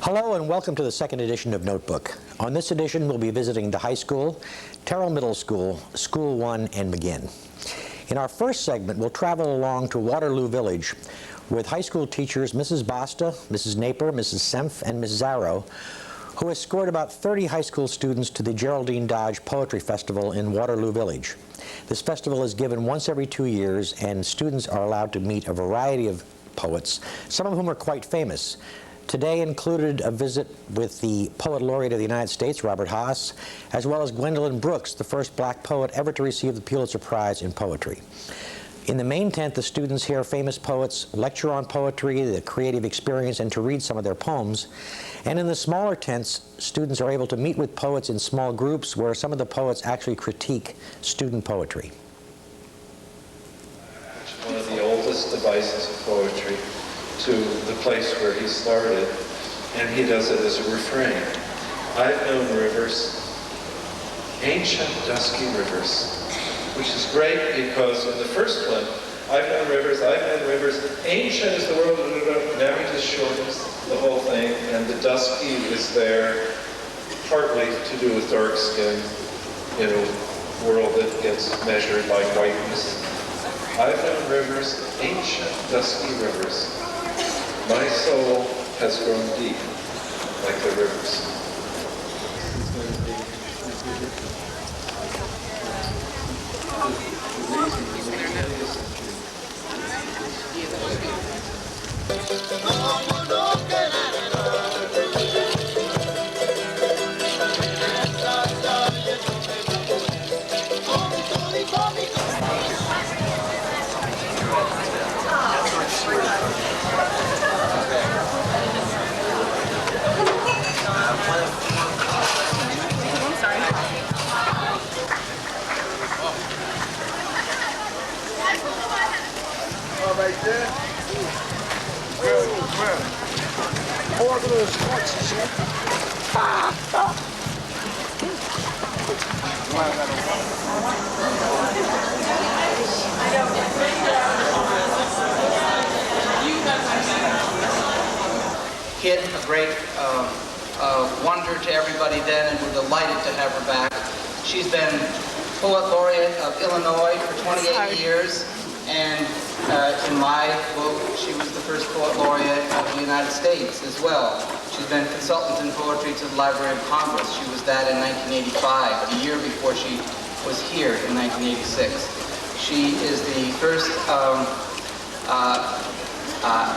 Hello and welcome to the second edition of Notebook. On this edition we'll be visiting the high school, Terrell Middle School, School 1, and McGinn. In our first segment we'll travel along to Waterloo Village with high school teachers Mrs. Basta, Mrs. Naper, Mrs. Senf, and Ms. Zarrow, who has scored about 30 high school students to the Geraldine Dodge Poetry Festival in Waterloo Village. This festival is given once every 2 years and students are allowed to meet a variety of poets, some of whom are quite famous. Today included a visit with the Poet Laureate of the United States, Robert Haas, as well as Gwendolyn Brooks, the first black poet ever to receive the Pulitzer Prize in Poetry. In the main tent, the students hear famous poets lecture on poetry, the creative experience, and to read some of their poems. And in the smaller tents, students are able to meet with poets in small groups where some of the poets actually critique student poetry. One of the oldest devices of poetry to the place where he started, and he does it as a refrain. I've known rivers, ancient dusky rivers, which is great because in the first one, I've known rivers, ancient is the world, now he just shortens the whole thing, and the dusky is there partly to do with dark skin in a world that gets measured by whiteness. I've known rivers, ancient dusky rivers. My soul has grown deep like the rivers. Right there. Good, good. Order sports, chef. Kid, a great wonder to everybody then, and we're delighted to have her back. She's been Poet Laureate of Illinois for 28 years. And in my book, she was the first Poet Laureate of the United States as well. She's been consultant in poetry to the Library of Congress. She was that in 1985, the year before she was here in 1986. She is the first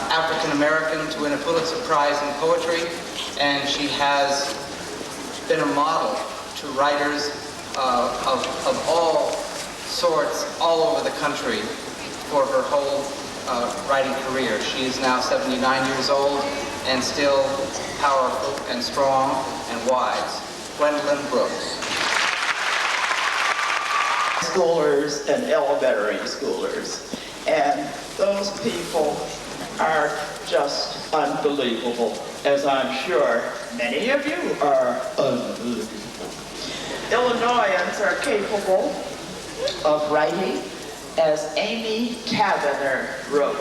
African American to win a Pulitzer Prize in poetry, and she has been a model to writers of all sorts all over the country for her whole writing career. She is now 79 years old and still powerful and strong and wise. Gwendolyn Brooks. Schoolers and elementary schoolers, and those people are just unbelievable, as I'm sure many of you are unbelievable. Illinoisans are capable of writing as Amy Taverner wrote.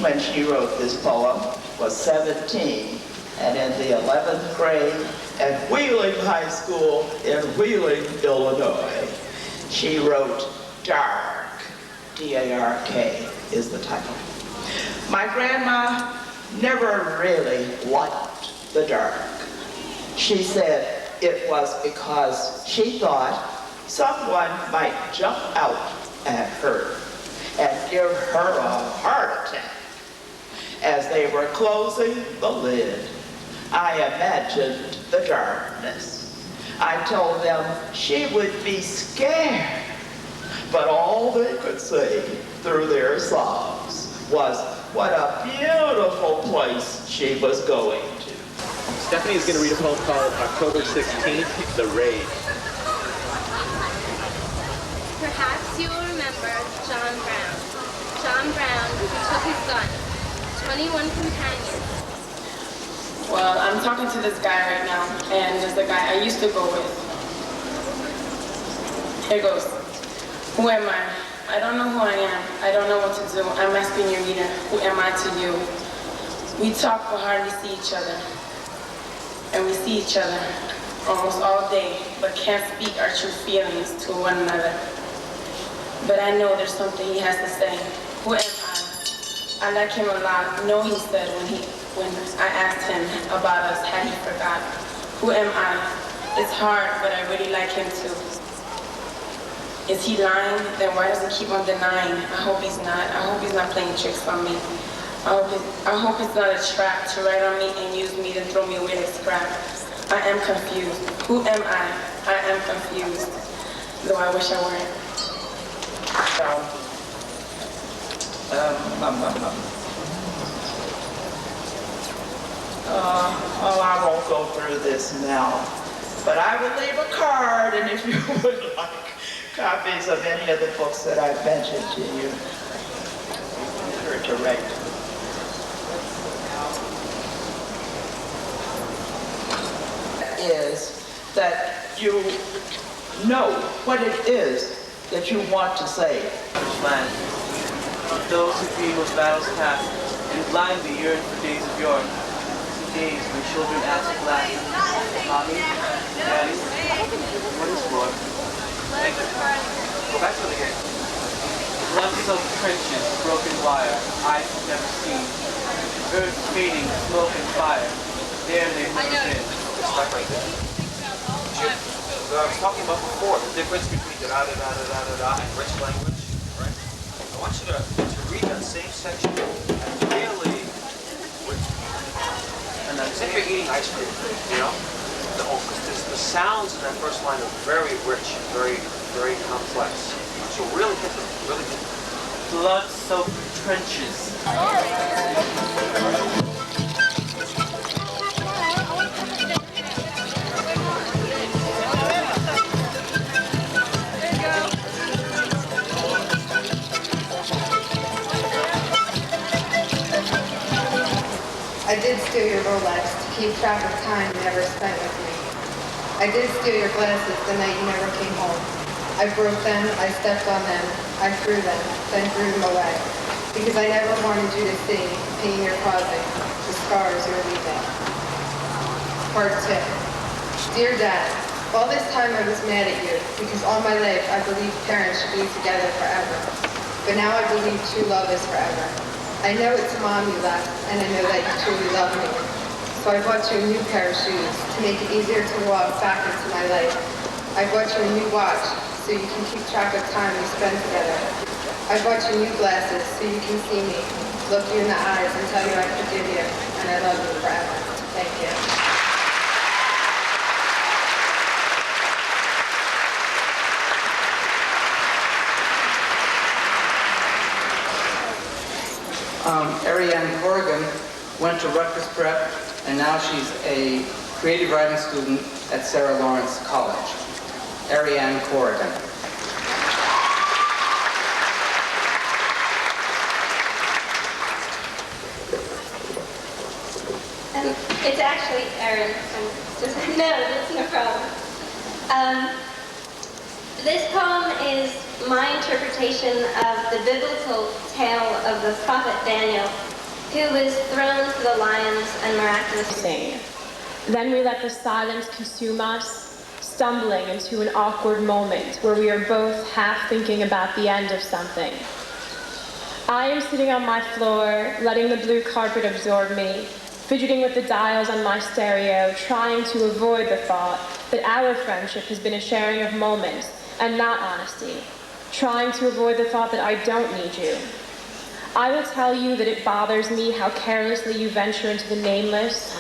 When she wrote this poem, was 17 and in the 11th grade at Wheeling High School in Wheeling, Illinois. She wrote Dark, D-A-R-K is the title. My grandma never really liked the dark. She said it was because she thought someone might jump out at her and give her a heart attack. As they were closing the lid, I imagined the darkness. I told them she would be scared, but all they could say through their songs was what a beautiful place she was going to. Stephanie is going to read a poem called October 16th, The Raid. Perhaps you will remember John Brown. John Brown, who took his gun, 21 companions. Well, I'm talking to this guy right now, and there's the guy I used to go with. Here goes. Who am I? I don't know who I am. I don't know what to do. I'm asking you, reader, who am I to you? We talk but hardly see each other. And we see each other almost all day, but can't speak our true feelings to one another. But I know there's something he has to say. Who am I? I like him a lot. No, he said when I asked him about us, had he forgot? Who am I? It's hard, but I really like him too. Is he lying? Then why does he keep on denying? I hope he's not. I hope he's not playing tricks on me. I hope it's not a trap to write on me and use me to throw me away like scrap. I am confused. Who am I? I am confused. Though I wish I weren't. I won't go through this now, but I will leave a card, and if you would like copies of any of the books that I've mentioned to you, or direct. Is that you know what it is that you want to say. Land. Those who dream of battles past and blindly yearn for days of yore. Days when children ask last, Mommy, Daddy, what is war? Thank you. Go back to the game. Lots of trenches, broken wire, eyes have never seen. Earth fading, smoke and fire. There they've never been. Start right there. I was talking about before, the difference between da-da-da-da-da-da and rich language, right? I want you to read that same section and really, and then say you're eating ice cream, you know? Because the sounds in that first line are very rich, very, very complex. So really hit them, really hit them. Blood-soaked trenches. I did steal your Rolex to keep track of time you never spent with me. I did steal your glasses the night you never came home. I broke them, I stepped on them, I threw them, then threw them away. Because I never wanted you to see the pain you're causing, the scars you're leaving. Part 2. Dear Dad, all this time I was mad at you because all my life I believed parents should be together forever. But now I believe true love is forever. I know it's Mom you left, and I know that you truly love me. So I bought you a new pair of shoes to make it easier to walk back into my life. I bought you a new watch so you can keep track of time we spend together. I bought you new glasses so you can see me, look you in the eyes and tell you I forgive you, and I love you forever. Thank you. Ariane Corrigan went to Rutgers Prep, and now she's a creative writing student at Sarah Lawrence College. Ariane Corrigan. It's actually Erin. No, that's no problem. This poem is my interpretation of the biblical tale of the prophet Daniel, who was thrown to the lions and miraculously. Then we let the silence consume us, stumbling into an awkward moment where we are both half thinking about the end of something. I am sitting on my floor, letting the blue carpet absorb me, fidgeting with the dials on my stereo, trying to avoid the thought that our friendship has been a sharing of moments and not honesty, trying to avoid the thought that I don't need you. I will tell you that it bothers me how carelessly you venture into the nameless.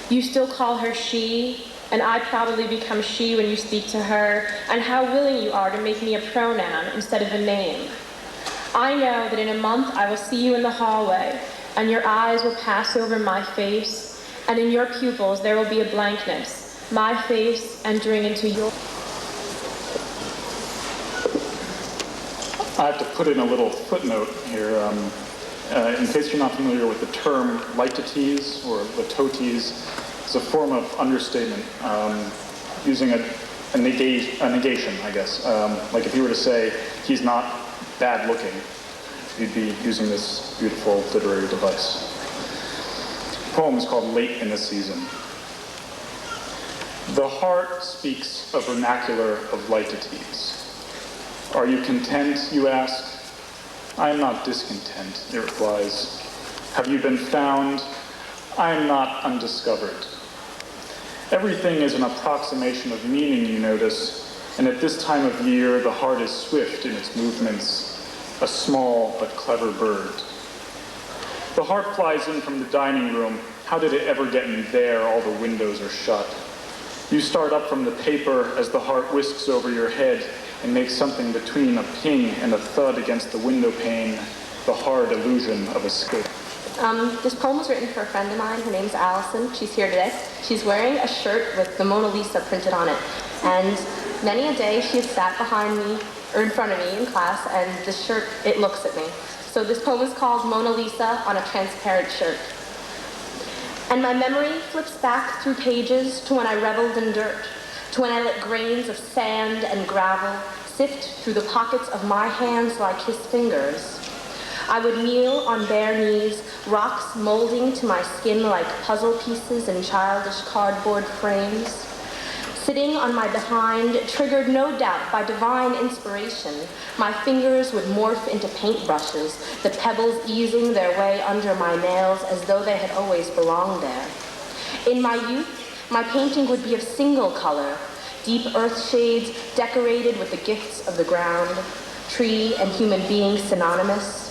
You still call her she, and I probably become she when you speak to her, and how willing you are to make me a pronoun instead of a name. I know that in a month I will see you in the hallway, and your eyes will pass over my face, and in your pupils there will be a blankness, my face entering into your... I have to put in a little footnote here. In case you're not familiar with the term litotes or litotes, it's a form of understatement, using a negation, I guess. Like if you were to say, he's not bad looking, you'd be using this beautiful literary device. The poem is called Late in the Season. The heart speaks a vernacular of litotes. Are you content, you ask? I am not discontent, it replies. Have you been found? I am not undiscovered. Everything is an approximation of meaning, you notice, and at this time of year, the heart is swift in its movements, a small but clever bird. The heart flies in from the dining room. How did it ever get in there? All the windows are shut. You start up from the paper as the heart whisks over your head and makes something between a ping and a thud against the window pane, the hard illusion of escape. This poem was written for a friend of mine. Her name's Allison. She's here today. She's wearing a shirt with the Mona Lisa printed on it. And many a day she has sat behind me, or in front of me in class, and this shirt, it looks at me. So this poem is called Mona Lisa on a Transparent Shirt. And my memory flips back through pages to when I reveled in dirt, to when I let grains of sand and gravel sift through the pockets of my hands like his fingers. I would kneel on bare knees, rocks molding to my skin like puzzle pieces in childish cardboard frames. Sitting on my behind, triggered no doubt by divine inspiration, my fingers would morph into paintbrushes, the pebbles easing their way under my nails as though they had always belonged there. In my youth, my painting would be of single color, deep earth shades decorated with the gifts of the ground, tree and human being synonymous.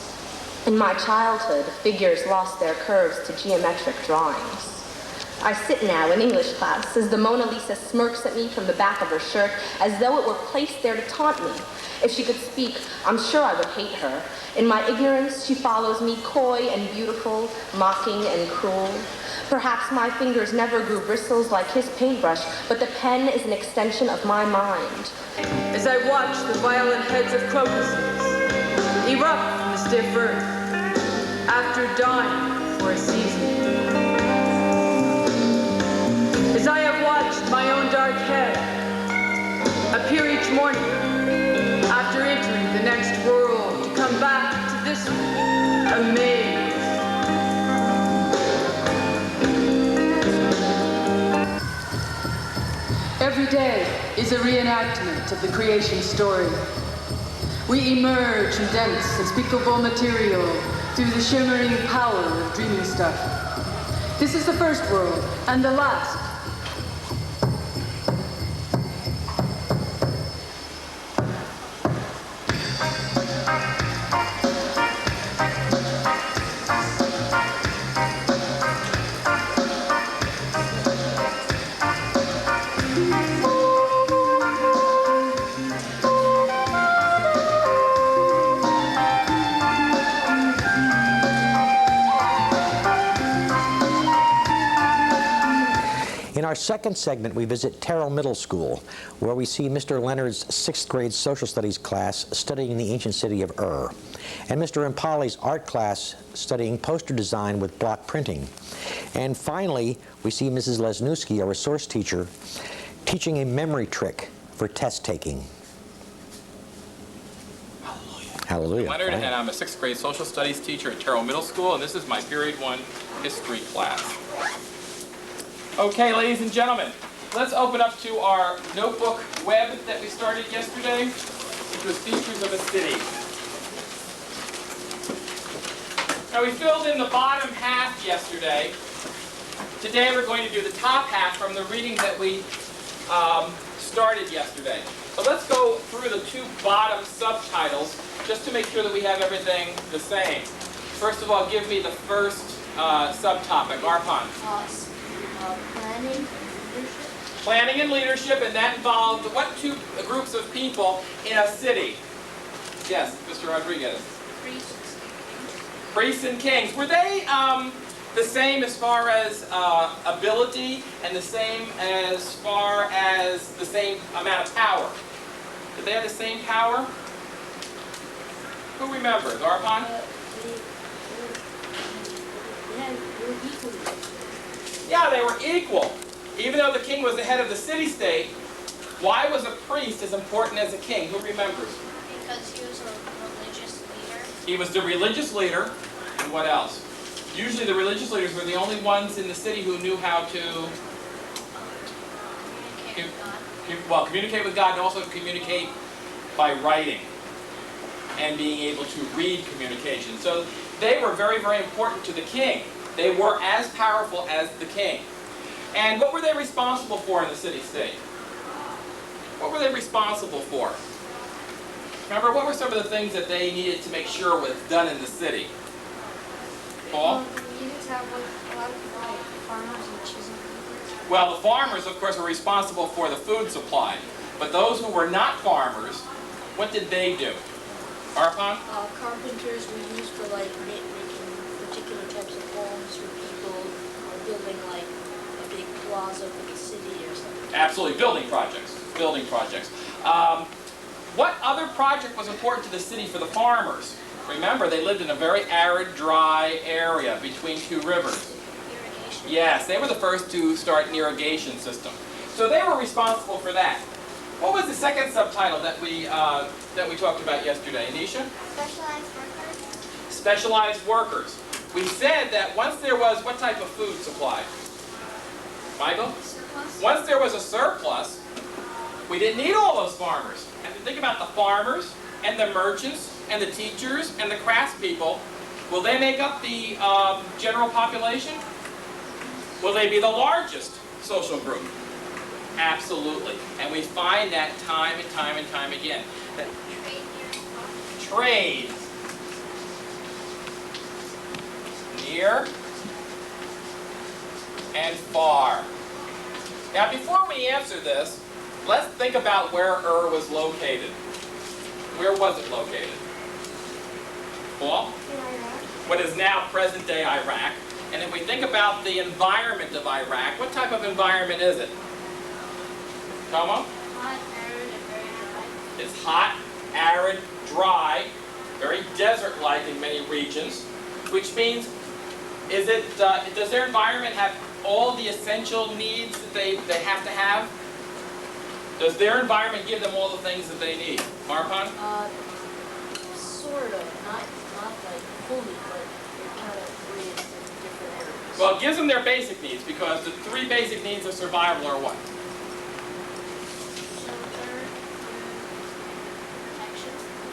In my childhood, figures lost their curves to geometric drawings. I sit now in English class as the Mona Lisa smirks at me from the back of her shirt as though it were placed there to taunt me. If she could speak, I'm sure I would hate her. In my ignorance, she follows me coy and beautiful, mocking and cruel. Perhaps my fingers never grew bristles like his paintbrush, but the pen is an extension of my mind. As I watch the violet heads of crocuses erupt from the stiff earth after dying for a season. As I have watched my own dark head appear each morning after entering the next world to come back to this one, amazed. Every day is a reenactment of the creation story. We emerge from dense, unspeakable material through the shimmering power of dreaming stuff. This is the first world and the last. In our second segment, we visit Terrell Middle School, where we see Mr. Leonard's 6th grade social studies class studying the ancient city of Ur, and Mr. Impali's art class studying poster design with block printing. And finally, we see Mrs. Lesniewski, a resource teacher, teaching a memory trick for test taking. Hallelujah. I'm Leonard, and I'm a 6th grade social studies teacher at Terrell Middle School, and this is my Period 1 history class. Okay, ladies and gentlemen, let's open up to our notebook web that we started yesterday, which was Features of a City. Now, we filled in the bottom half yesterday. Today we're going to do the top half from the reading that we started yesterday. So let's go through the two bottom subtitles just to make sure that we have everything the same. First of all, give me the first subtopic, Arpan. Planning, Planning and leadership, and that involved what two groups of people in a city? Yes, Mr. Rodriguez. Priests and kings. Were they the same as far as ability and the same as far as the same amount of power? Did they have the same power? Who remembers? Arpan? Yeah, they were equal. Even though the king was the head of the city-state, why was a priest as important as a king? Who remembers? Because he was a religious leader. He was the religious leader, and what else? Usually the religious leaders were the only ones in the city who knew how to communicate with God and also communicate by writing and being able to read communication. So they were very, very important to the king. They were as powerful as the king. And what were they responsible for in the city-state? What were they responsible for? Remember, what were some of the things that they needed to make sure was done in the city? Paul? You need to have a lot of farmers and chisel. Well, the farmers, of course, were responsible for the food supply. But those who were not farmers, what did they do? Arpan? Carpenters were used for like making particular types of homes for people, or building like a big plaza for the city or something. Absolutely, building projects. Building projects. What other project was important to the city for the farmers? Remember, they lived in a very arid, dry area between two rivers. Irrigation. Yes, they were the first to start an irrigation system. So they were responsible for that. What was the second subtitle that we talked about yesterday, Anisha? Specialized workers. Specialized workers. We said that once there was what type of food supply? Michael? Surplus. Once there was a surplus, we didn't need all those farmers. And think about the farmers and the merchants and the teachers and the craftspeople. Will they make up the general population? Will they be the largest social group? Absolutely. And we find that time and time and time again. That trade. Near and far. Now, before we answer this, let's think about where Ur was located. Where was it located? Paul? In Iraq. What is now present-day Iraq. And if we think about the environment of Iraq, what type of environment is it? Tomo? Hot, arid, and very dry. It's hot, arid, dry, very desert-like in many regions, which means, does their environment have all the essential needs that they have to have? Does their environment give them all the things that they need? Marpan? Sort of, not like fully, but it kind of breeds in different areas. Well, it gives them their basic needs, because the three basic needs of survival are what?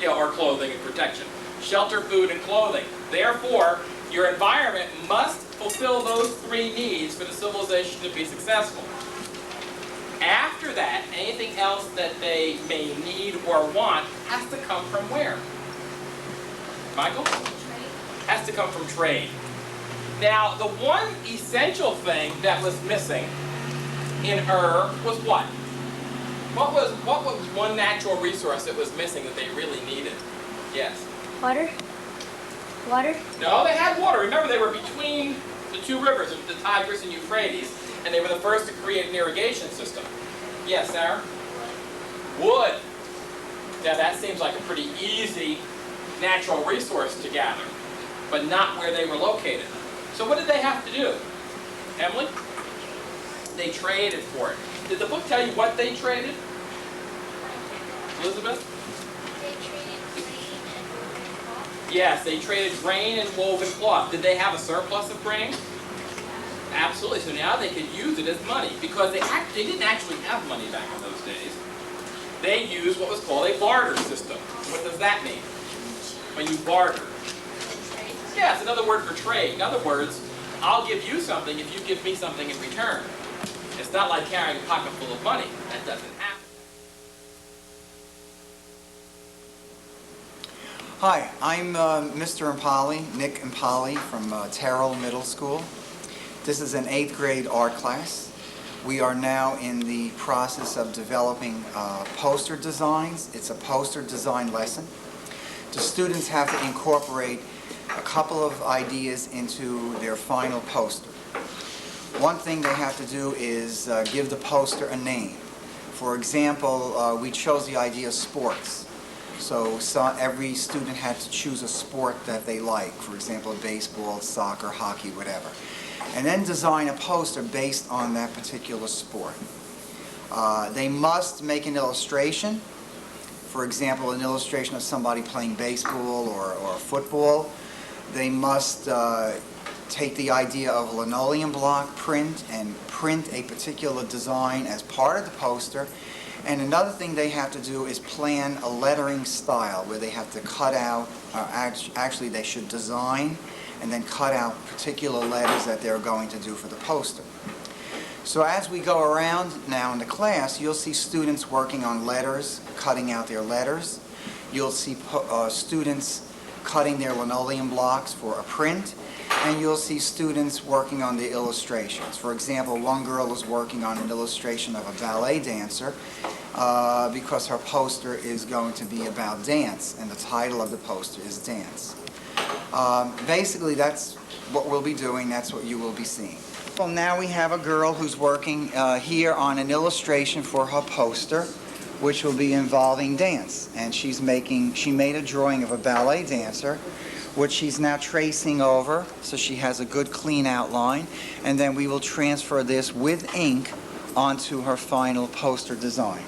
Yeah, or clothing and protection. Shelter, food, and clothing. Therefore, your environment must fulfill those three needs for the civilization to be successful. After that, anything else that they may need or want has to come from where? Michael? Trade. Has to come from trade. Now, the one essential thing that was missing in Ur was what? What was one natural resource that was missing that they really needed? Yes? Water. Water. No, they had water. Remember, they were between the two rivers, the Tigris and Euphrates, and they were the first to create an irrigation system. Yes, Sarah? Wood. Now, that seems like a pretty easy natural resource to gather, but not where they were located. So what did they have to do? Emily? They traded for it. Did the book tell you what they traded? Elizabeth? They traded grain and woven cloth. Yes, they traded grain and woven cloth. Did they have a surplus of grain? Absolutely. So now they could use it as money, because they didn't actually have money back in those days. They used what was called a barter system. What does that mean? When you barter. Yeah, it's another word for trade. In other words, I'll give you something if you give me something in return. It's not like carrying a pocket full of money. That doesn't happen. Hi, I'm Mr. Impali, Nick Impali from Terrell Middle School. This is an 8th grade art class. We are now in the process of developing poster designs. It's a poster design lesson. The students have to incorporate a couple of ideas into their final poster. One thing they have to do is give the poster a name. For example, we chose the idea of sports. So every student had to choose a sport that they like. For example, baseball, soccer, hockey, whatever. And then design a poster based on that particular sport. They must make an illustration. For example, an illustration of somebody playing baseball or football. They must take the idea of a linoleum block print and print a particular design as part of the poster. And another thing they have to do is plan a lettering style where they have to cut out, actually they should design and then cut out particular letters that they're going to do for the poster. So as we go around now in the class, you'll see students working on letters, cutting out their letters. You'll see students cutting their linoleum blocks for a print. And you'll see students working on the illustrations. For example, one girl is working on an illustration of a ballet dancer because her poster is going to be about dance, and the title of the poster is Dance. Basically, that's what we'll be doing. That's what you will be seeing. Well, now we have a girl who's working here on an illustration for her poster, which will be involving dance. And she made a drawing of a ballet dancer, which she's now tracing over, so she has a good clean outline, and then we will transfer this with ink onto her final poster design.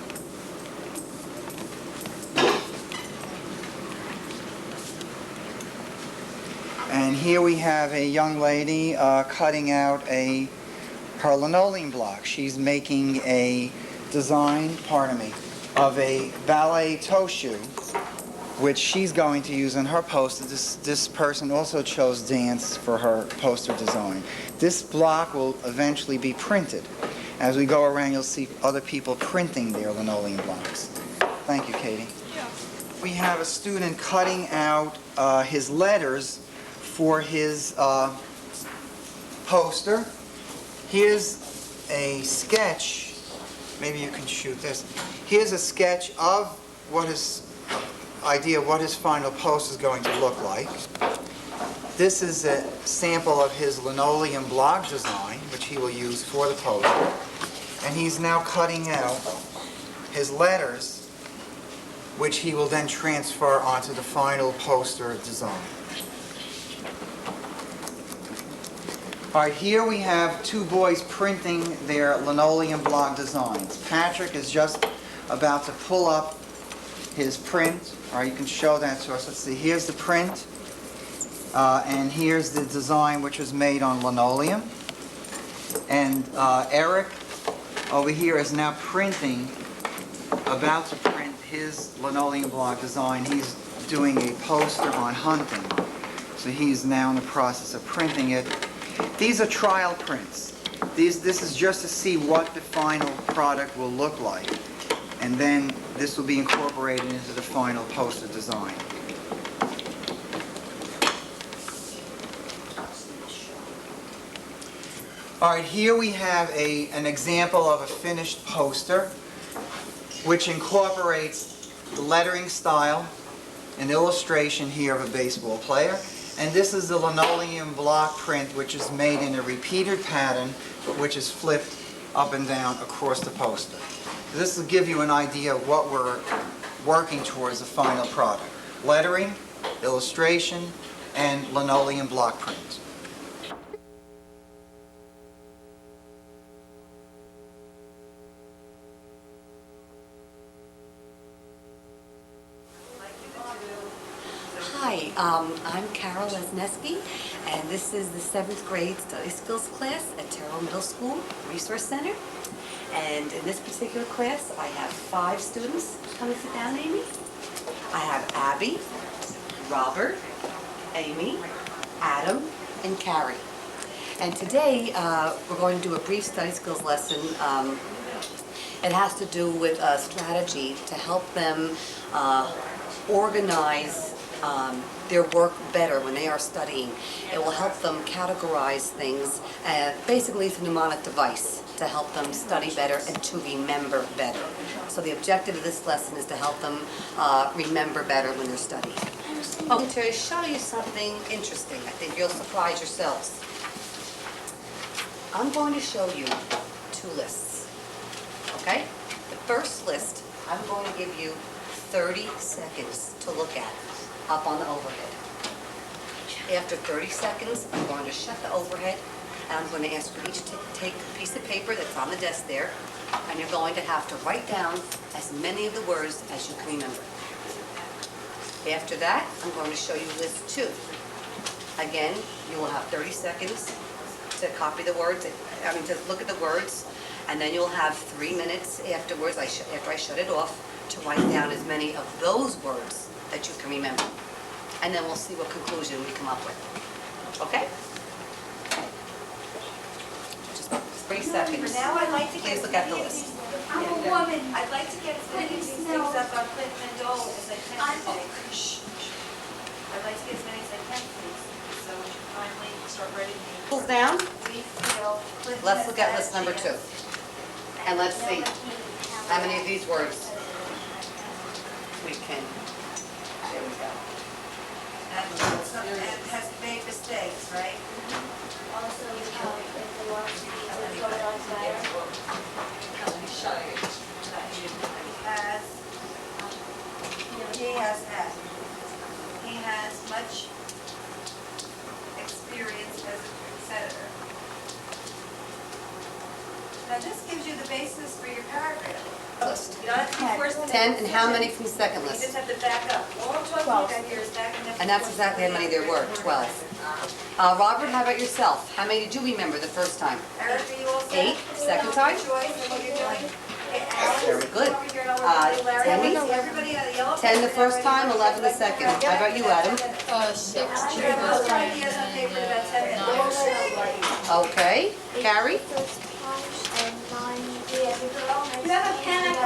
And here we have a young lady cutting out her linoleum block. She's making a design, of a ballet toe shoe, which she's going to use in her poster. This person also chose dance for her poster design. This block will eventually be printed. As we go around, you'll see other people printing their linoleum blocks. Thank you, Katie. Yeah. We have a student cutting out his letters for his poster. Here's a sketch. Maybe you can shoot this. Here's a sketch of what his final post is going to look like. This is a sample of his linoleum block design, which he will use for the poster. And he's now cutting out his letters, which he will then transfer onto the final poster design. All right, here we have two boys printing their linoleum block designs. Patrick is just about to pull up his print. All right, you can show that to us. Let's see, here's the print, and here's the design which was made on linoleum. And Eric over here is now about to print his linoleum block design. He's doing a poster on hunting. So he's now in the process of printing it. These are trial prints. This is just to see what the final product will look like. And then this will be incorporated into the final poster design. All right, here we have an example of a finished poster which incorporates the lettering style, an illustration here of a baseball player, and this is the linoleum block print which is made in a repeated pattern which is flipped up and down across the poster. This will give you an idea of what we're working towards the final product. Lettering, illustration, and linoleum block print. Hi, I'm Carol Lesneski, and this is the 7th grade study skills class at Terrell Middle School Resource Center. And in this particular class, I have 5 students. Come and sit down, Amy. I have Abby, Robert, Amy, Adam, and Carrie. And today, we're going to do a brief study skills lesson. It has to do with a strategy to help them organize their work better when they are studying. It will help them categorize things. Basically, it's a mnemonic device to to help them study better and to remember better. So the objective of this lesson is to help them remember better when they're studying. Oh, to show you something interesting, I think you'll surprise yourselves. I'm going to show you 2 lists, okay? The first list, I'm going to give you 30 seconds to look at up on the overhead. After 30 seconds, I'm going to shut the overhead, and I'm going to ask you each to take a piece of paper that's on the desk there, and you're going to have to write down as many of the words as you can remember. After that, I'm going to show you list 2. Again, you will have 30 seconds to copy the words, to look at the words, and then you'll have 3 minutes afterwards, after I shut it off, to write down as many of those words that you can remember. And then we'll see what conclusion we come up with. Okay? Just 3 seconds. For now, I'd like to Please get look at the list. I'm a woman. I'd like to get as many of these things up on Clint Mandola as I can today. I'd like to get as many as I can, please. So would you kindly start writing the... Pulls down. We feel Clint Let's look at has list number 2. And let's see how many of these words we can. There we go. And has made mistakes, right? Also, if the wants to be going on fire. He has much experience as a senator. Now this gives you the basis for your paragraph. List. You don't have to be first and 10, and how many from the second You just list? have to back up. All I'm talking about here is backing up. And that's exactly how many there were, 12. Robert, how about yourself? How many did you remember the first time? Eric, are you all set? 8, second time? Choice and what you're doing. Very good. 10 the first time, 11 the second. How about you, Adam? 6. Okay. Carrie?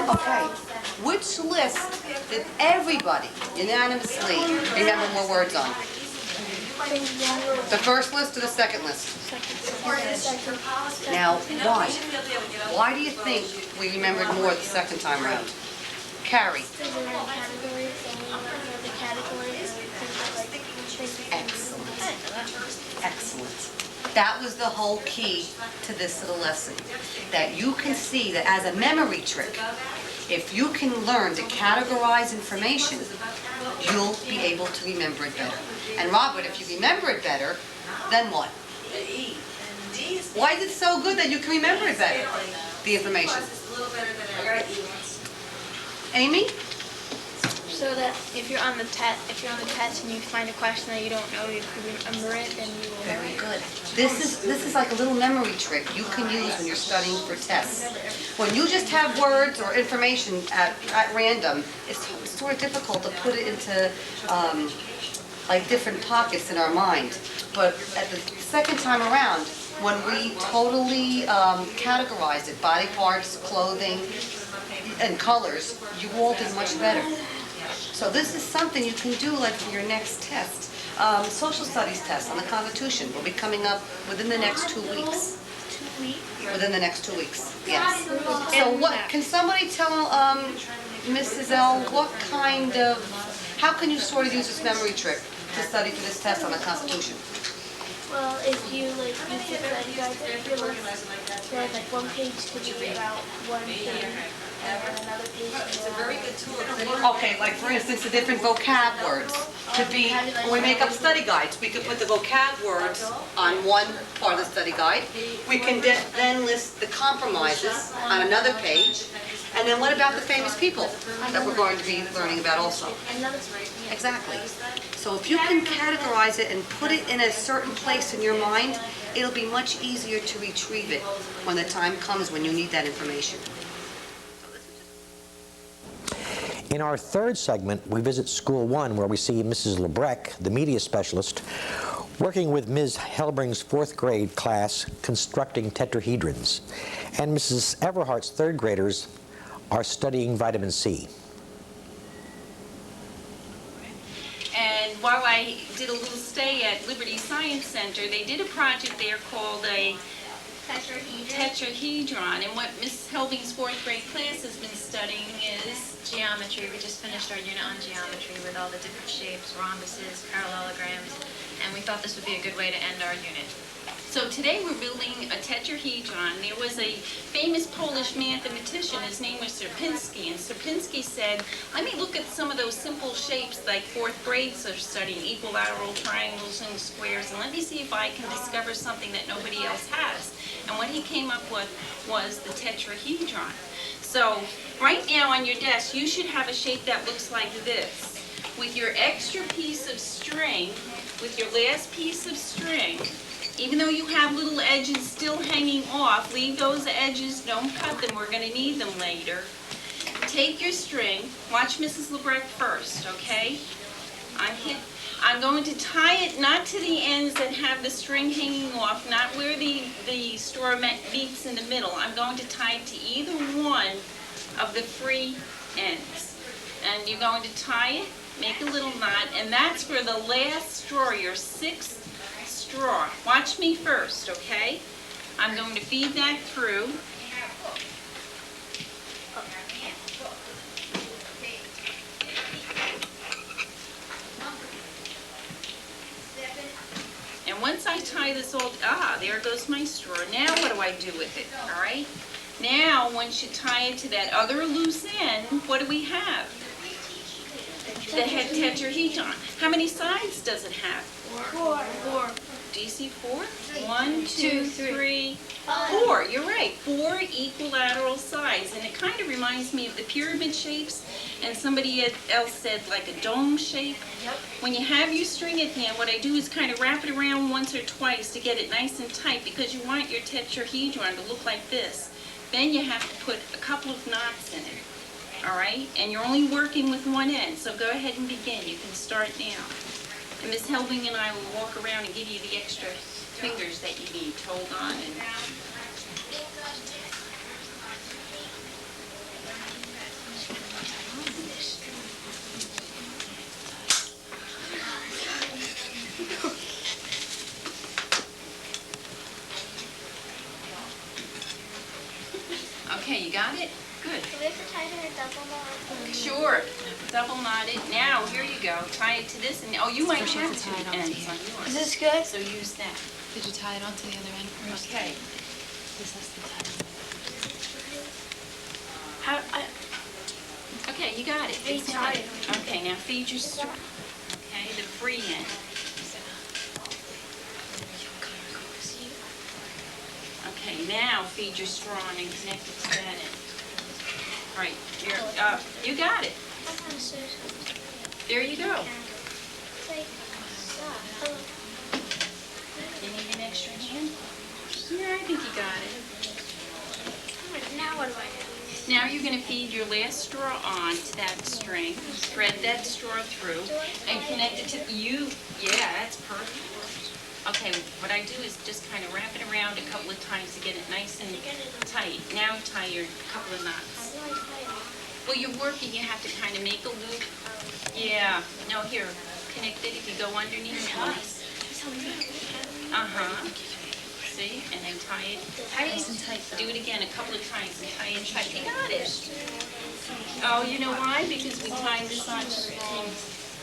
Okay. Which list did everybody unanimously remember more words on? The first list or the second list? Now, why? Why do you think we remembered more the second time around? Carrie? Excellent. Excellent. That was the whole key to this little lesson. That you can see that as a memory trick, if you can learn to categorize information, you'll be able to remember it better. And Robert, if you remember it better, then what? Why is it so good that you can remember it better, the information? Amy? So that if you're on the test and you find a question that you don't know, you can remember it, then you will. Very good. This is like a little memory trick you can use when you're studying for tests. When you just have words or information at random, it's sort of difficult to put it into like different pockets in our mind. But at the second time around, when we totally categorize it, body parts, clothing, and colors, you all did much better. So this is something you can do like for your next test. Social studies test on the Constitution will be coming up within the next 2 weeks. 2 weeks? Within the next 2 weeks, yes. So what, can somebody tell Mrs. L, what kind of, how can you sort of use this memory trick to study for this test on the Constitution? Well, if you like use it like there's like one page could be about one thing, and then another page. It's a very good tool. Okay, like for instance, the different vocab words could be, when we make up study guides, we could put the vocab words on one part of the study guide. We can then list the compromises on another page. And then what about the famous people that we're going to be learning about also? Exactly. So if you can categorize it and put it in a certain place in your mind, it'll be much easier to retrieve it when the time comes when you need that information. In our third segment, we visit School 1, where we see Mrs. Lebrecht, the media specialist, working with Ms. Hellbring's 4th grade class constructing tetrahedrons. And Mrs. Everhart's 3rd graders are studying vitamin C. And while I did a little stay at Liberty Science Center, they did a project there called a Tetrahedron. And what Miss Helbing's 4th grade class has been studying is geometry. We just finished our unit on geometry with all the different shapes, rhombuses, parallelograms, and we thought this would be a good way to end our unit. So today we're building a tetrahedron. There was a famous Polish mathematician, his name was Sierpinski, and Sierpinski said, let me look at some of those simple shapes like 4th grades are studying, equilateral triangles and squares, and let me see if I can discover something that nobody else has. And what he came up with was the tetrahedron. So right now on your desk, you should have a shape that looks like this. With your extra piece of string, with your last piece of string, even though you have little edges still hanging off, leave those edges, don't cut them, we're going to need them later. Take your string, watch Mrs. Lebrecht first, okay? I'm going to tie it not to the ends that have the string hanging off, not where the straw meets in the middle. I'm going to tie it to either one of the free ends. And you're going to tie it, make a little knot, and that's for the last straw, your 6th straw. Watch me first, okay? I'm going to feed that through. And once I tie this all, there goes my straw. Now what do I do with it, all right? Now, once you tie it to that other loose end, what do we have? The tetrahedron. How many sides does it have? 4. Do you see 4? 1, 2, 3, 4. You're right. 4 equilateral sides. And it kind of reminds me of the pyramid shapes. And somebody else said like a dome shape. Yep. When you have your string at hand, what I do is kind of wrap it around once or twice to get it nice and tight because you want your tetrahedron to look like this. Then you have to put a couple of knots in it. All right? And you're only working with one end. So go ahead and begin. You can start now. And Ms. Helbing and I will walk around and give you the extra fingers that you need to hold on. Okay, you got it? Good. Do we have to tie it in a double knot? Sure. Double knot it. Now, here you go. Tie it to this, and you might have 2 ends on yours. Is this good? So use that. Did you tie it onto the other end first? Okay. This has to tie. Okay, you got it. It's tied. Okay, now feed your straw. Okay, the free end. Okay, now feed your straw and connect it to that end. All right, you got it. There you go. You need an extra hand? Yeah, I think you got it. Now what do I do? Now you're going to feed your last straw on to that string, thread that straw through, and connect it to you. Yeah, that's perfect. Okay, what I do is just kind of wrap it around a couple of times to get it nice and tight. Now tie your couple of knots. Well, you're working, you have to kind of make a loop. Yeah, no, here, connect it if you go underneath once. See, and then tie it nice and tight. Do it again a couple of times and tie it tight. You got it. Oh, you know why? Because we tied this on the wrong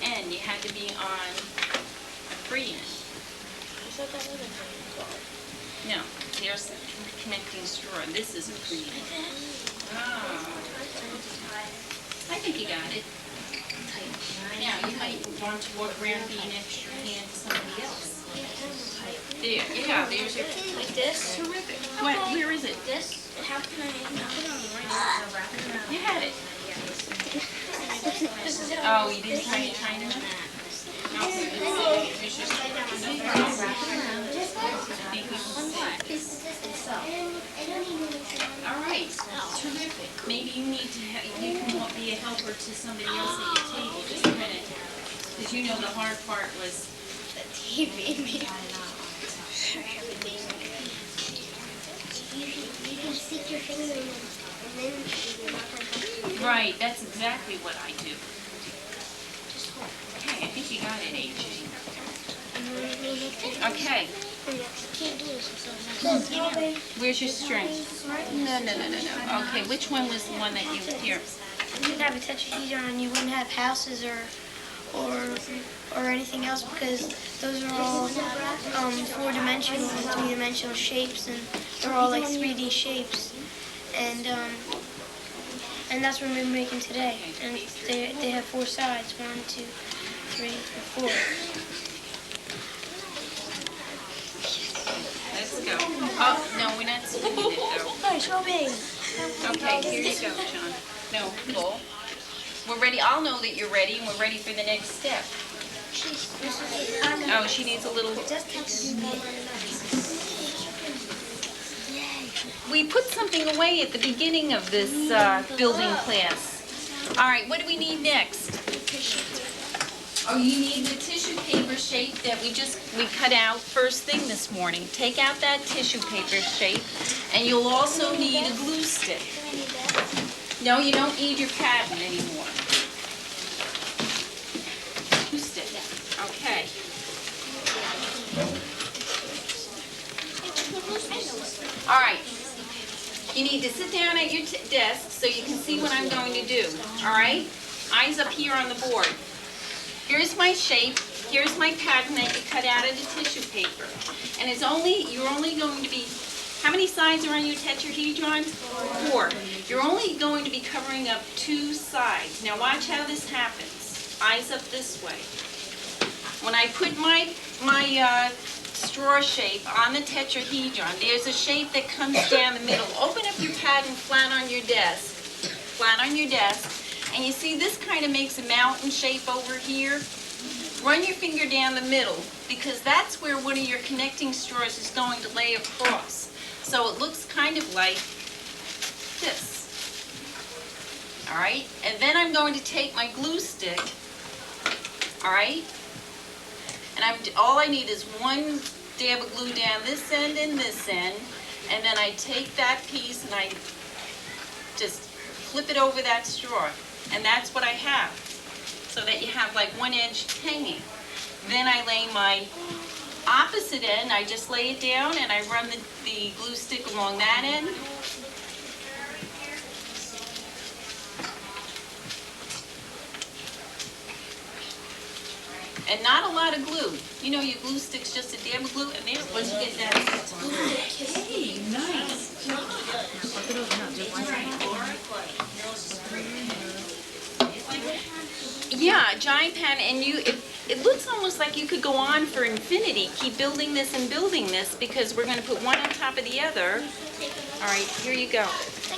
end. You had to be on a free end. No, there's the connecting straw. This is a free end. Oh. I think you got it. Now, you might want to walk around being an extra hand to somebody else. There, yeah, there's your... Like this? Terrific. What, where is it? This? How can I put it on the right? You had it. This is it. Oh, you didn't tie it tight enough? All right, terrific. Maybe you need to you can be a helper to somebody else at your table, just a minute. Because you know the hard part was the TV. You can stick your finger in and then right, that's exactly what I do. Okay, I think you got it, AJ. Okay, Where's your string? No. Okay, which one was the one that you, here? If you didn't have a tetrahedron, you wouldn't have houses or anything else, because those are all four-dimensional and three-dimensional shapes, and they're all like 3D shapes. And that's what we're making today. And they have four sides: 1, 2, 3, 4. Let's go. Oh, no, we're not swinging it though. Oh, show me. Okay, here you go, John. No, pull. We're ready. I'll know that you're ready, and we're ready for the next step. Oh, she needs a little... We put something away at the beginning of this building class. All right, what do we need next? Oh, you need the tissue paper shape that we cut out first thing this morning. Take out that tissue paper shape, and you'll also need a glue stick. No, you don't need your pattern anymore. Glue stick. Okay. All right. You need to sit down at your desk so you can see what I'm going to do. All right? Eyes up here on the board. Here's my shape. Here's my pattern that you cut out of the tissue paper. And you're only going to be, how many sides are on your tetrahedron? 4. You're only going to be covering up 2 sides. Now watch how this happens. Eyes up this way. When I put my straw shape on the tetrahedron, there's a shape that comes down the middle. Open up your pattern flat on your desk. And you see this kind of makes a mountain shape over here. Run your finger down the middle, because that's where one of your connecting straws is going to lay across. So it looks kind of like this. All right? And then I'm going to take my glue stick, all right? And all I need is 1 dab of glue down this end and this end, and then I take that piece and I just flip it over that straw. And that's what I have, so that you have like one edge hanging. Then I lay my opposite end, I just lay it down and I run the glue stick along that end. And not a lot of glue. You know, your glue stick's just a dab of glue, and then once you get that, okay, nice. Yeah, a giant pan, and it looks almost like you could go on for infinity. Keep building this and building this, because we're going to put one on top of the other. All right, here you go.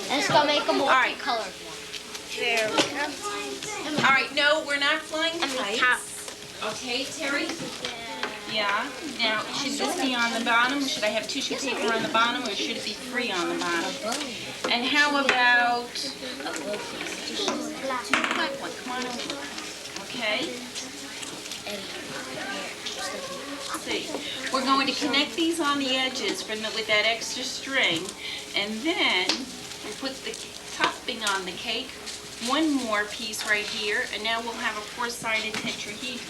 And it's going to make a multicolor one. There we go. All right, no, we're not flying kites. Okay, Terry? Yeah. Now, should this be on the bottom? Should I have tissue paper on the bottom, or should it be free on the bottom? And how about... Black one, come on over. Okay. See, we're going to connect these on the edges with that extra string, and then we put the topping on the cake. 1 more piece right here, and now we'll have a 4-sided tetrahedron.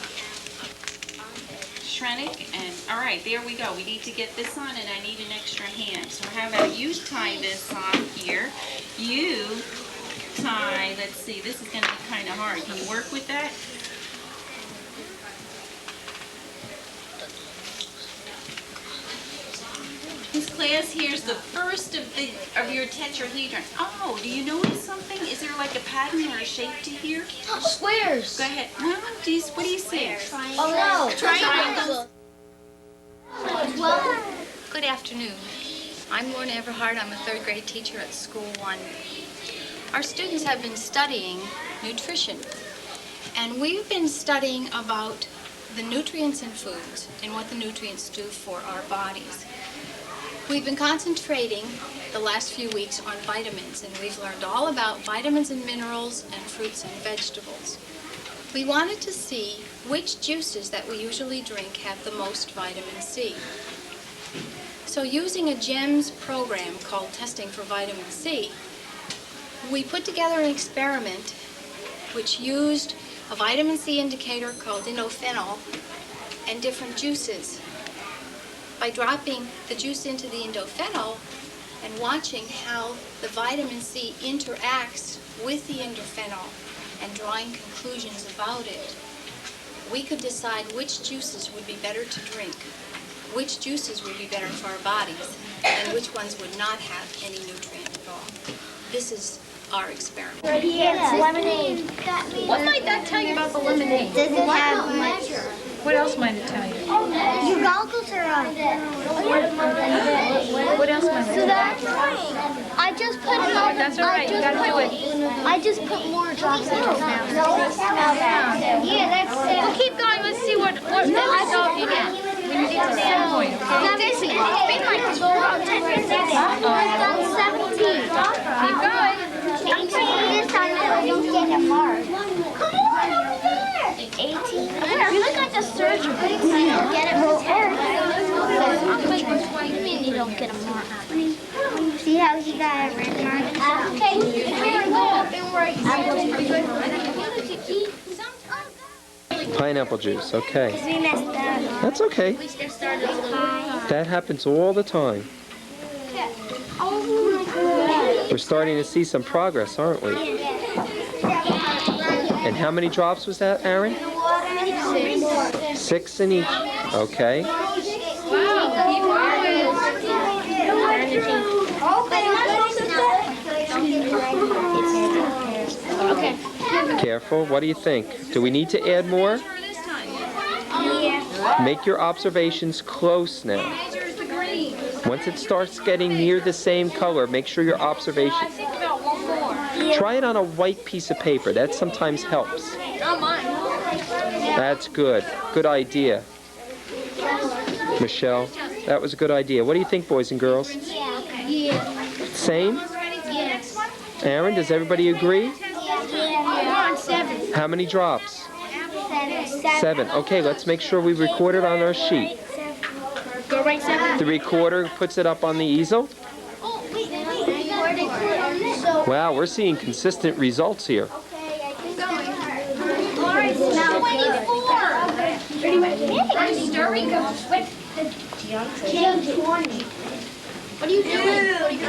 Shrenick, and all right, there we go. We need to get this on, and I need an extra hand. So how about you tie this on here? You tie, let's see, this is going to be kind of hard. Can you work with that? This class, here's the first of your tetrahedron. Oh, do you notice something? Is there like a pattern or a shape to here? Oh, squares. Go ahead. No, what do you see? Oh no, triangles. Good afternoon. I'm Lorna Everhart. I'm a 3rd grade teacher at School 1. Our students have been studying nutrition, and we've been studying about the nutrients in foods and what the nutrients do for our bodies. We've been concentrating the last few weeks on vitamins, and we've learned all about vitamins and minerals and fruits and vegetables. We wanted to see which juices that we usually drink have the most vitamin C. So using a GEMS program called Testing for Vitamin C, we put together an experiment which used a vitamin C indicator called indophenol and different juices. by dropping the juice into the indophenol and watching how the vitamin C interacts with the indophenol and drawing conclusions about it, we could decide which juices would be better to drink, which juices would be better for our bodies, and which ones would not have any nutrient at all. This is our experiment. Lemonade. What might that tell you about the lemonade? Doesn't have much. What else might it tell you? Your goggles are on. What else might it So tell you? that's I just put more. That's all right, you gotta do it. I just put more drops in it now. Yeah, that's it. Well, keep going. Let's see what result you get. We need to standpoint. It's been like this for about 10 minutes. I've done 17. Keep going. I'm trying this time so I don't get it hard. Come on, over there. 18. You look like a surgeon. You don't get it hard. What do you mean you don't get them hard? See how he got a red mark? Okay, here we go. Pineapple juice, okay. We messed up. That's okay. We should have started a little high. That happens all the time. Oh my God. We're starting to see some progress, aren't we? And how many drops was that, Aaron? 6 in each. Okay. Okay. Careful. What do you think? Do we need to add more? Yeah. Make your observations close now. Once it starts getting near the same color, make sure your observation. Try it on a white piece of paper. That sometimes helps. Not mine. That's good. Good idea. Michelle, that was a good idea. What do you think, boys and girls? Yeah. Same? Yes. Aaron, does everybody agree? We're on 7. How many drops? 7. 7. Okay, let's make sure we record it on our sheet. Go right 7. The recorder puts it up on the easel. Oh, wait. Where they put it on this? So, Wow, we're seeing consistent results here. okay, I think going. All right, now 24. I'm stirring. Wait, 20. What are you doing? Wait, I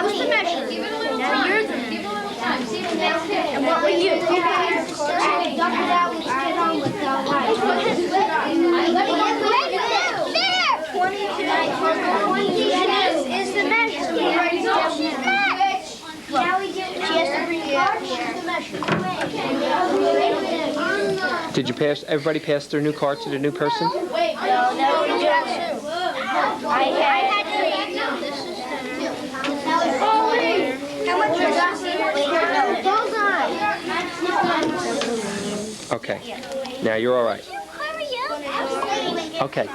was the measure. Give it a little time. Give it a little time. See if that's it. And what were you? That was get on with the light. There! 22 is the measure. Now we get she has to bring it up here. Did you pass? Everybody pass their new card to the new person? Wait, no, you have to. I had to. How much was Okay. Now you're all right. Okay.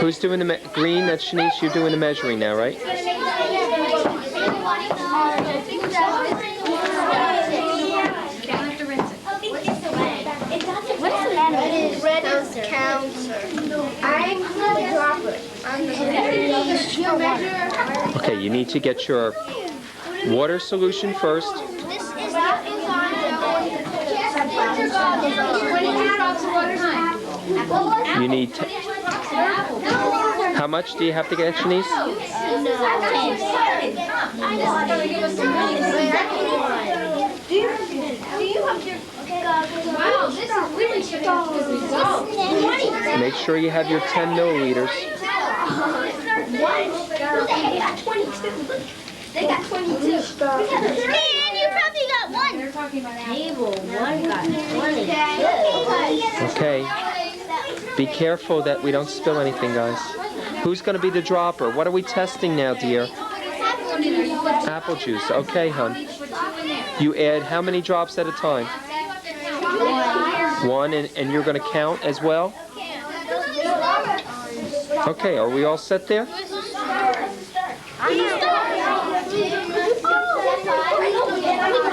Who's doing the green? That's Shanice. You're doing the measuring now, right? What's the matter? Red is counts. I'm the dropper. I'm the measure. Okay, you need to get your water solution first. This is the You need how much do you have to get, Shanice? Wow, this is really good results. Make sure you have your 10 milliliters. They got 22. They got 22. Man, you probably got one. They're talking about table. One got 22. Okay. Be careful that we don't spill anything, guys. Who's going to be the dropper? What are we testing now, dear? Apple juice. Okay, hon. You add how many drops at a time? 1, and you're going to count as well? Okay, are we all set there?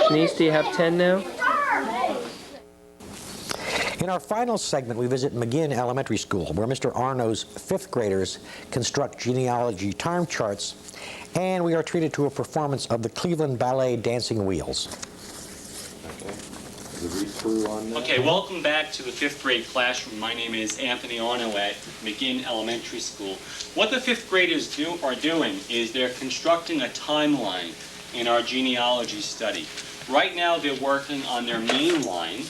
Shanice, do you have 10 now? In our final segment, we visit McGinn Elementary School, where Mr. Arno's 5th graders construct genealogy time charts, and we are treated to a performance of the Cleveland Ballet Dancing Wheels. Okay, welcome back to the 5th grade classroom. My name is Anthony Arno at McGinn Elementary School. What the 5th graders are doing is they're constructing a timeline in our genealogy study. Right now they're working on their main line.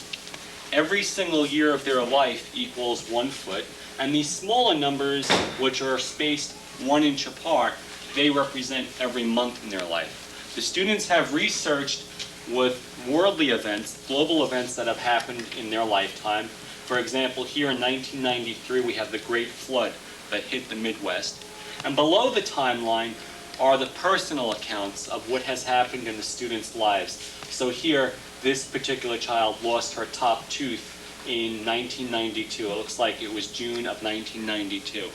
Every single year of their life equals 1 foot, and these smaller numbers, which are spaced 1 inch apart, they represent every month in their life. The students have researched with worldly events, global events that have happened in their lifetime. For example, here in 1993 we have the Great Flood that hit the Midwest. And below the timeline are the personal accounts of what has happened in the students' lives. So here, this particular child lost her top tooth in 1992. It looks like it was June of 1992.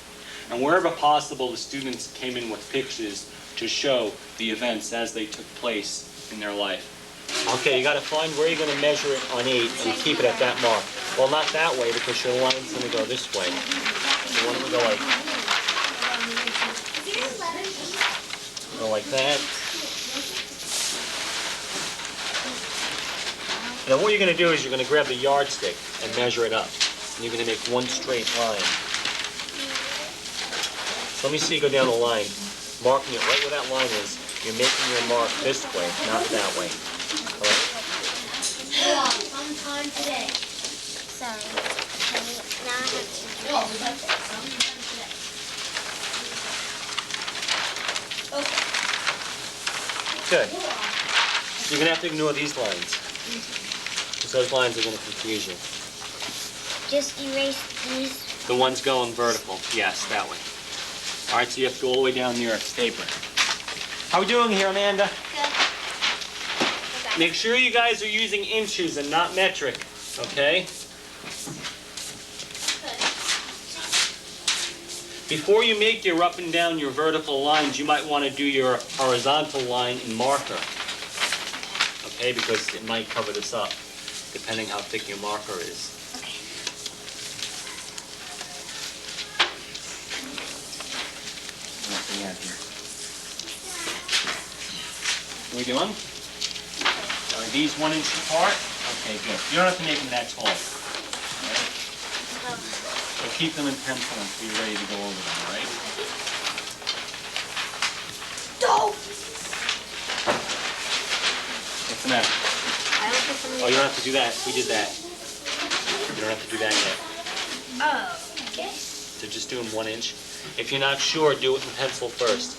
And wherever possible, the students came in with pictures to show the events as they took place in their life. Okay, you got to find where you're going to measure it on 8 and keep it at that mark. Well, not that way because your line's going to go this way. You want it to go like that. Now what you're going to do is you're going to grab the yardstick and measure it up. And you're going to make one straight line. So let me see you go down the line, marking it right where that line is. You're making your mark this way, not that way. All right? Sometime today. Sorry. Now I have to. No, sometime today. Okay. Good. You're going to have to ignore these lines. Because those lines are going to confuse you. Just erase these. The ones going vertical. Yes, that way. All right, so you have to go all the way down near its taper. How we doing here, Amanda? Good. Make sure you guys are using inches and not metric, okay? Before you make your up and down your vertical lines, you might want to do your horizontal line in marker. Okay, because it might cover this up, depending how thick your marker is. Okay. What do we have here? What are we doing? Are these 1 inch apart? Okay, good. You don't have to make them that tall. Right? So keep them in pencil until you're ready to go over them, all right? What's the matter? Oh, you don't have to do that. We did that. You don't have to do that yet. Oh, okay. So just do them 1 inch. If you're not sure, do it in pencil first.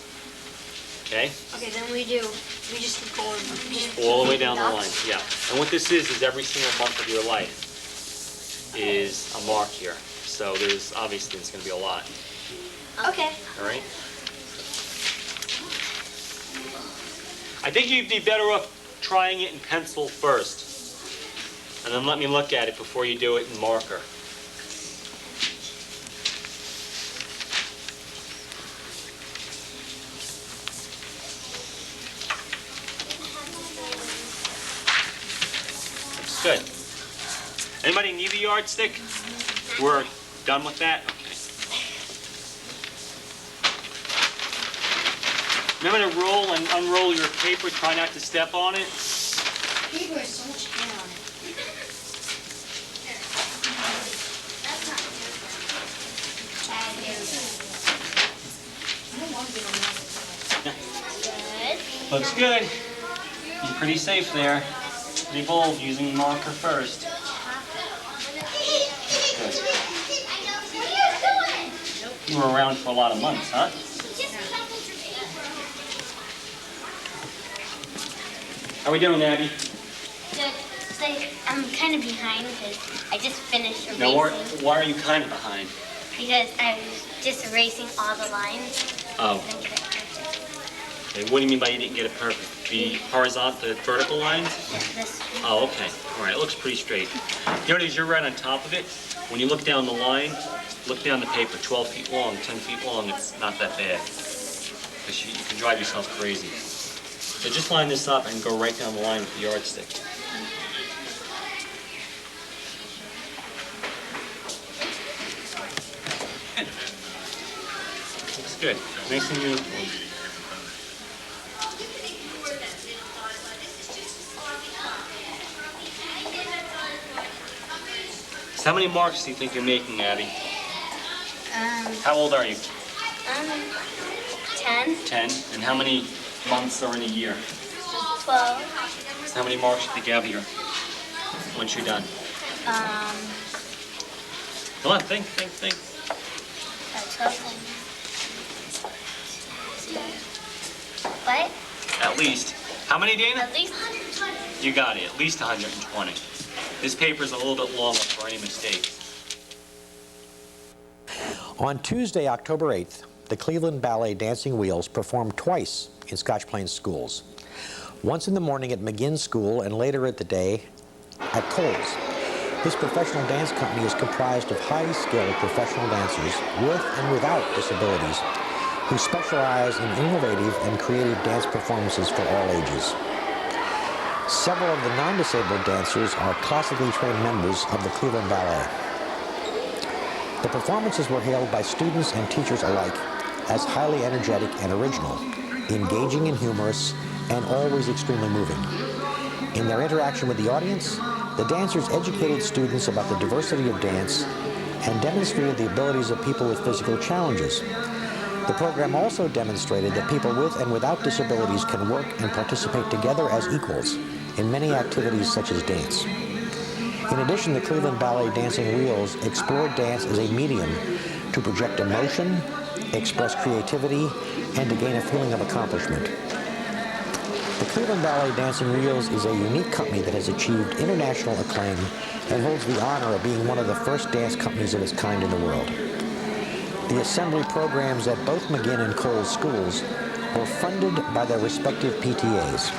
Okay? Okay, then we just keep going. All the way down the line, yeah. And what this is every single month of your life is a mark here. So there's, obviously, it's going to be a lot. Okay. All right? I think you'd be better off trying it in pencil first. And then let me look at it before you do it in marker. Looks good. Anybody need a yardstick? We're done with that? Okay. Remember to roll and unroll your paper. Try not to step on it. Paper has so much hair on it. Good. Looks good. You're pretty safe there. Pretty bold using the marker first. Good. You were around for a lot of months, huh? How we doing, Abby? Good. So I'm kind of behind because I just finished erasing. Now, why are you kind of behind? Because I was just erasing all the lines. Oh. Okay, what do you mean by you didn't get it perfect? The horizontal, the vertical lines? Yeah, this one. Oh, okay. All right, it looks pretty straight. You notice you're right on top of it. When you look down the line, look down the paper, 12 feet long, 10 feet long, it's not that bad. Because you can drive yourself crazy. So just line this up and go right down the line with the yardstick. Good. Looks good. Nice and uniform. So how many marks do you think you're making, Abby? How old are you? 10, 10. And how many months are in a year? 12, So how many marks do you think you have here once you're done? Come on, think. 12. What? At least. How many, Dana? At least 120. You got it, at least 120. This paper's a little bit longer for any mistakes. On Tuesday, October 8th, the Cleveland Ballet Dancing Wheels performed twice in Scotch Plains schools. Once in the morning at McGinn School and later at the day at Coles. This professional dance company is comprised of highly skilled professional dancers with and without disabilities who specialize in innovative and creative dance performances for all ages. Several of the non-disabled dancers are classically trained members of the Cleveland Ballet. The performances were hailed by students and teachers alike as highly energetic and original, engaging and humorous, and always extremely moving. In their interaction with the audience, the dancers educated students about the diversity of dance and demonstrated the abilities of people with physical challenges. The program also demonstrated that people with and without disabilities can work and participate together as equals in many activities such as dance. In addition, the Cleveland Ballet Dancing Wheels explored dance as a medium to project emotion, express creativity, and to gain a feeling of accomplishment. The Cleveland Ballet Dancing Wheels is a unique company that has achieved international acclaim and holds the honor of being one of the first dance companies of its kind in the world. The assembly programs at both McGinn and Coles schools were funded by their respective PTAs.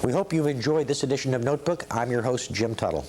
We hope you've enjoyed this edition of Notebook. I'm your host, Jim Tuttle.